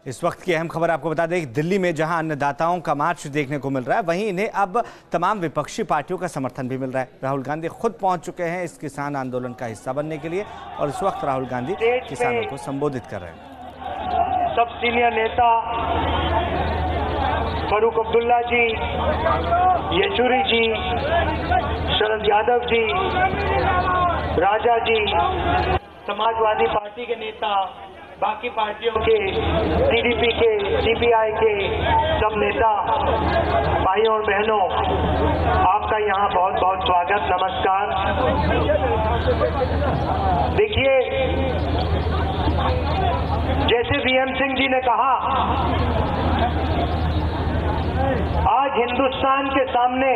इस वक्त की अहम खबर आपको बता दें कि दिल्ली में जहां अन्नदाताओं का मार्च देखने को मिल रहा है, वहीं इन्हें अब तमाम विपक्षी पार्टियों का समर्थन भी मिल रहा है। राहुल गांधी खुद पहुंच चुके हैं इस किसान आंदोलन का हिस्सा बनने के लिए और इस वक्त राहुल गांधी किसानों को संबोधित कर रहे हैं। सब सीनियर नेता फारूक अब्दुल्ला जी, येचुरी जी, शरद यादव जी, राजा जी, समाजवादी पार्टी के नेता, बाकी पार्टियों के, टीडीपी के, सीपीआई के सब नेता, भाइयों और बहनों, आपका यहाँ बहुत बहुत स्वागत, नमस्कार। देखिए, जैसे वीएम सिंह जी ने कहा, आज हिंदुस्तान के सामने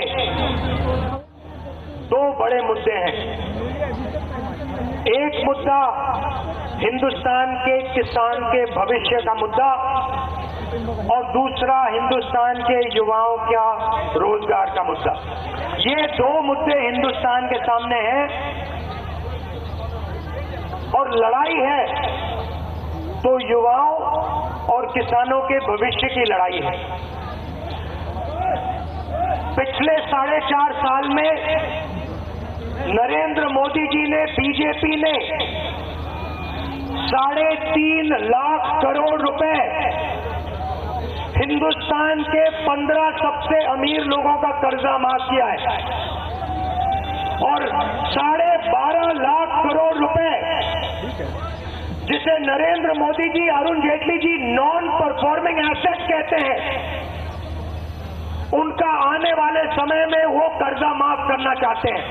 दो बड़े मुद्दे हैं। एक मुद्दा हिंदुस्तान के किसान के भविष्य का मुद्दा और दूसरा हिंदुस्तान के युवाओं का रोजगार का मुद्दा। ये दो मुद्दे हिंदुस्तान के सामने हैं और लड़ाई है तो युवाओं और किसानों के भविष्य की लड़ाई है। पिछले 4.5 साल में नरेंद्र मोदी जी ने, बीजेपी ने 3.5 लाख करोड़ रुपए हिंदुस्तान के 15 सबसे अमीर लोगों का कर्जा माफ किया है और 12.5 लाख करोड़ रुपए जिसे Narendra Modi ji, Arun Jaitley ji non performing asset कहते हैं, उनका आने वाले समय में वो कर्जा माफ करना चाहते हैं।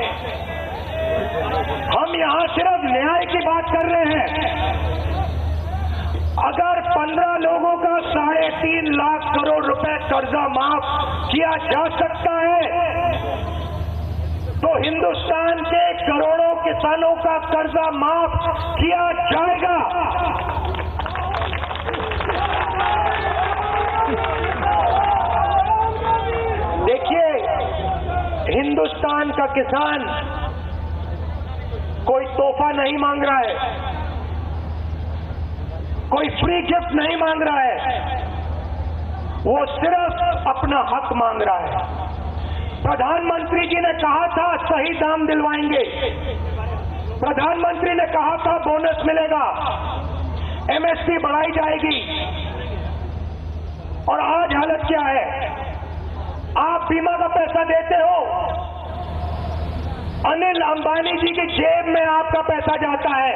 हम यहां सिर्फ न्याय की बात कर रहे हैं। अगर 15 लोगों का 3.5 लाख करोड़ रुपए कर्जा माफ किया जा सकता है तो हिंदुस्तान के करोड़ों किसानों का कर्जा माफ किया जाएगा। देखिए, हिंदुस्तान का किसान कोई तोहफा नहीं मांग रहा है, कोई फ्री गिफ्ट नहीं मांग रहा है, वो सिर्फ अपना हक मांग रहा है। प्रधानमंत्री जी ने कहा था सही दाम दिलवाएंगे, प्रधानमंत्री ने कहा था बोनस मिलेगा, एमएसपी बढ़ाई जाएगी, और आज हालत क्या है? आप बीमा का पैसा देते हो, अनिल अंबानी जी की जेब में आपका पैसा जाता है।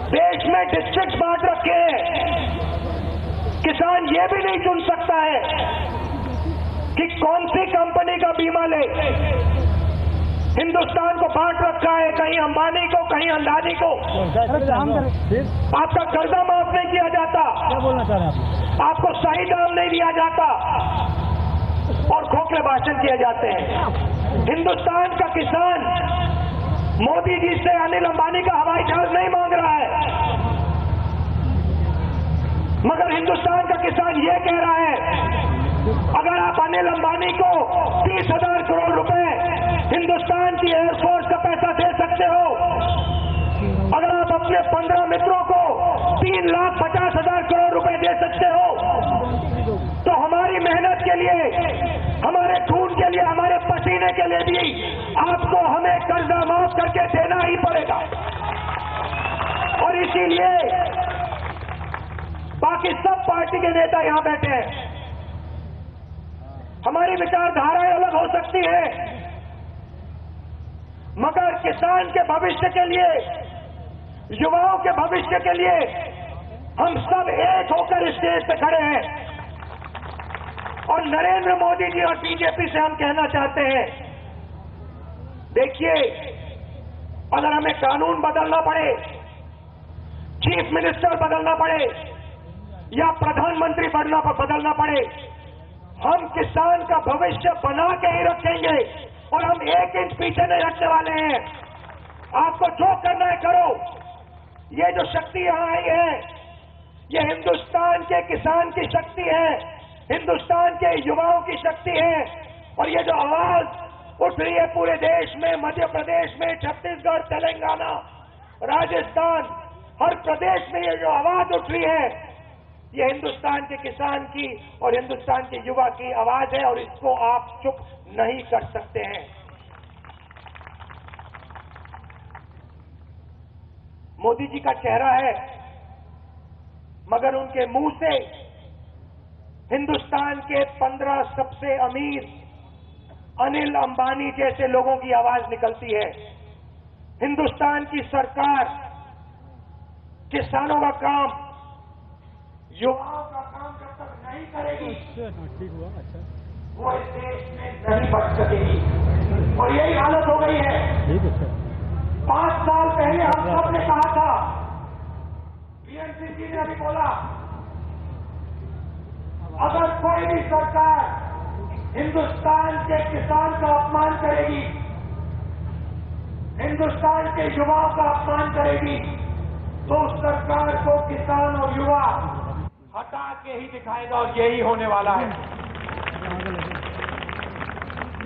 देश में डिस्ट्रिक्ट बांट रखे हैं, किसान ये भी नहीं चुन सकता है कि कौन सी कंपनी का बीमा ले। हिंदुस्तान को बांट रखा है, कहीं अंबानी को, कहीं अंदानी को। आपका कर्जा माफ नहीं किया जाता, क्या बोलना चाह रहे हैं? आपको सही दाम नहीं दिया जाता और खोखले भाषण किए जाते हैं। हिंदुस्तान का किसान मोदी जी से अनिल अंबानी का हवाई जहाज नहीं मांग रहा है, मगर हिंदुस्तान का किसान ये कह रहा है अगर आप अनिल अंबानी को 30,000 करोड़ रुपए हिंदुस्तान की एयरफोर्स का पैसा दे सकते हो, अगर आप अपने 15 मित्रों को 3,50,000 करोड़ रुपए दे सकते हो, तो हमारी मेहनत के लिए, हमारे खून के लिए, हमारे पसीने के लिए भी आपको हमें कर्जा माफ करके देना ही पड़ेगा। और इसीलिए बाकी सब पार्टी के नेता यहां बैठे हैं। हमारी विचारधाराएं अलग हो सकती हैं, मगर किसान के भविष्य के लिए, युवाओं के भविष्य के लिए हम सब एक होकर स्टेज पे खड़े हैं। और नरेंद्र मोदी जी और बीजेपी से हम कहना चाहते हैं, देखिए, अगर हमें कानून बदलना पड़े, चीफ मिनिस्टर बदलना पड़े या प्रधानमंत्री बदलना पड़े, हम किसान का भविष्य बना के ही रखेंगे और हम 1 इंच पीछे नहीं रखने वाले हैं। आपको जो करना है करो। ये जो शक्ति यहां आई है, ये हिंदुस्तान के किसान की शक्ति है, हिंदुस्तान के युवाओं की शक्ति है। और ये जो आवाज उठ रही है पूरे देश में, मध्य प्रदेश में, छत्तीसगढ़, तेलंगाना, राजस्थान, हर प्रदेश में ये जो आवाज उठ रही है, ये हिंदुस्तान के किसान की और हिंदुस्तान के युवा की आवाज है और इसको आप चुप नहीं कर सकते हैं। मोदी जी का चेहरा है, मगर उनके मुंह से हिंदुस्तान के 15 सबसे अमीर अनिल अंबानी जैसे लोगों की आवाज निकलती है। हिंदुस्तान की सरकार किसानों का काम, युवाओं का काम जब तक नहीं करेगी वो इस देश में नहीं बढ़ सकेगी और यही हालत हो गई है। 5 साल पहले हम सब ने कहा था, बीएनसी जी ने अभी बोला, अगर कोई भी सरकार हिंदुस्तान के किसान का अपमान करेगी, हिंदुस्तान के युवाओं का अपमान करेगी, तो उस सरकार को किसान और युवा हटा के ही दिखाएगा और यही होने वाला है।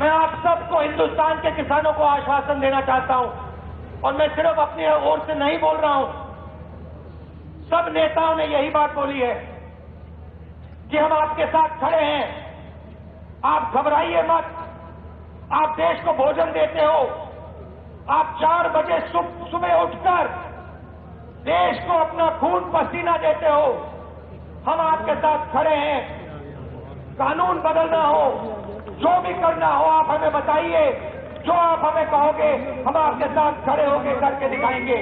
मैं आप सबको, हिंदुस्तान के किसानों को आश्वासन देना चाहता हूं और मैं सिर्फ अपनी ओर से नहीं बोल रहा हूं, सब नेताओं ने यही बात बोली है कि हम आपके साथ खड़े हैं, आप घबराइए मत। आप देश को भोजन देते हो, आप 4 बजे सुबह उठकर देश को अपना खून पसीना देते हो, हम आपके साथ खड़े हैं। कानून बदलना हो, जो भी करना हो आप हमें बताइए, जो आप हमें कहोगे हम आपके साथ खड़े होकर करके दिखाएंगे।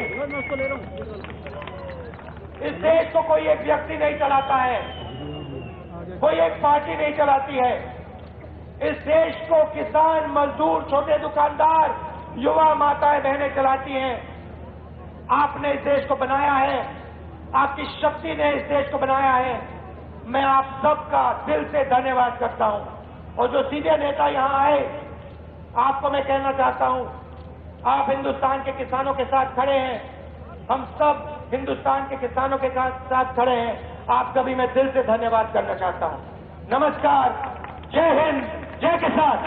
इस देश को कोई एक व्यक्ति नहीं चलाता है, कोई एक पार्टी नहीं चलाती है। इस देश को किसान, मजदूर, छोटे दुकानदार, युवा, माताएं, बहनें चलाती हैं। आपने इस देश को बनाया है, आपकी शक्ति ने इस देश को बनाया है। मैं आप सबका दिल से धन्यवाद करता हूं और जो सीधे नेता यहां आए, आपको मैं कहना चाहता हूं, आप हिंदुस्तान के किसानों के साथ खड़े हैं, हम सब हिंदुस्तान के किसानों के साथ खड़े हैं। आप सभी मैं दिल से धन्यवाद करना चाहता हूं। नमस्कार, जय हिंद, जय किसान।